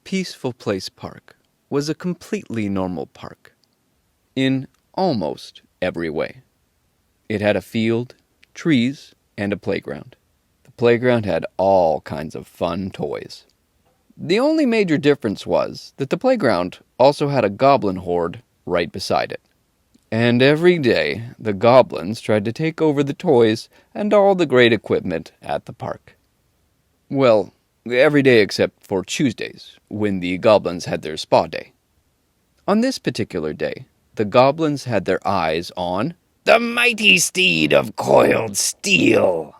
Peaceful Place Park was a completely normal park, in almost every way. It had a field, trees, and a playground. The playground had all kinds of fun toys. The only major difference was that the playground also had a goblin horde right beside it. And every day, the goblins tried to take over the toys and all the great equipment at the park. Well, every day except for Tuesdays, when the goblins had their spa day. On this particular day, the goblins had their eyes on the mighty steed of coiled steel.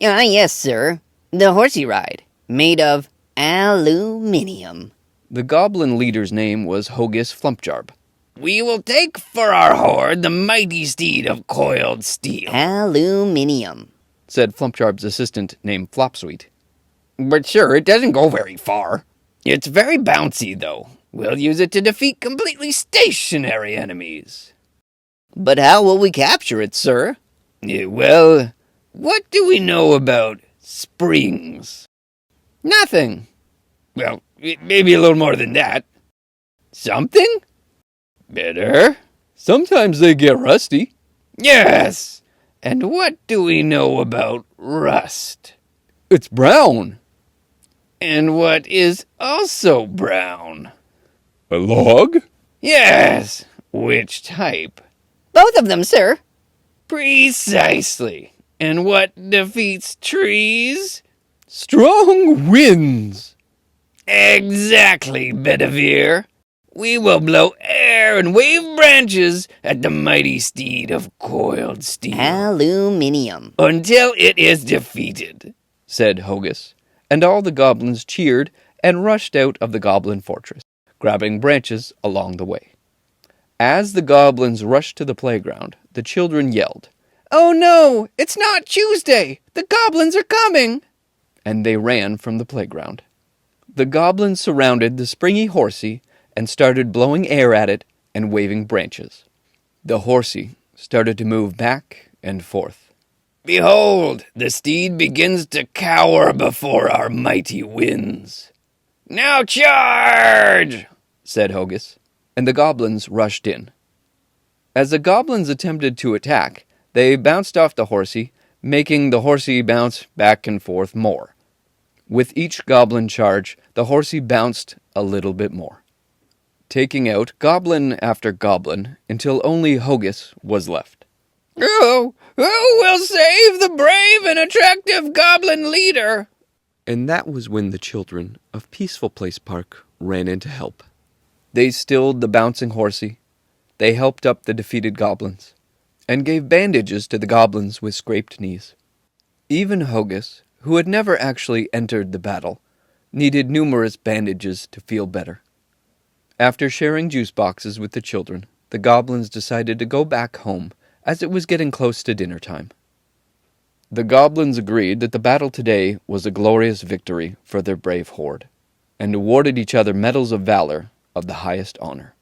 Ah, yes, sir. The horsey ride, made of aluminium. The goblin leader's name was Hogus Flumpjarb. We will take for our horde the mighty steed of coiled steel. Aluminium, said Flumpjarb's assistant named Flopsweet. But sure, it doesn't go very far. It's very bouncy, though. We'll use it to defeat completely stationary enemies. But how will we capture it, sir? Well, what do we know about springs? Nothing. Well, maybe a little more than that. Something? Better. Sometimes they get rusty. Yes. And what do we know about rust? It's brown. And what is also brown? A log? Yes. Which type? Both of them, sir. Precisely. And what defeats trees? Strong winds. Exactly, Bedivere. We will blow air and wave branches at the mighty steed of coiled steel. Aluminium. Until it is defeated, said Hogus, and all the goblins cheered and rushed out of the goblin fortress, grabbing branches along the way. As the goblins rushed to the playground, the children yelled, "Oh no, it's not Tuesday! The goblins are coming!" And they ran from the playground. The goblins surrounded the springy horsey and started blowing air at it and waving branches. The horsey started to move back and forth. Behold, the steed begins to cower before our mighty winds. Now charge, said Hogus, and the goblins rushed in. As the goblins attempted to attack, they bounced off the horsey, making the horsey bounce back and forth more. With each goblin charge, the horsey bounced a little bit more, taking out goblin after goblin until only Hogus was left. Who will save the brave and attractive goblin leader? And that was when the children of Peaceful Place Park ran in to help. They stilled the bouncing horsey, they helped up the defeated goblins, and gave bandages to the goblins with scraped knees. Even Hogus, who had never actually entered the battle, needed numerous bandages to feel better. After sharing juice boxes with the children, the goblins decided to go back home, as it was getting close to dinner time. The goblins agreed that the battle today was a glorious victory for their brave horde, and awarded each other medals of valor of the highest honor.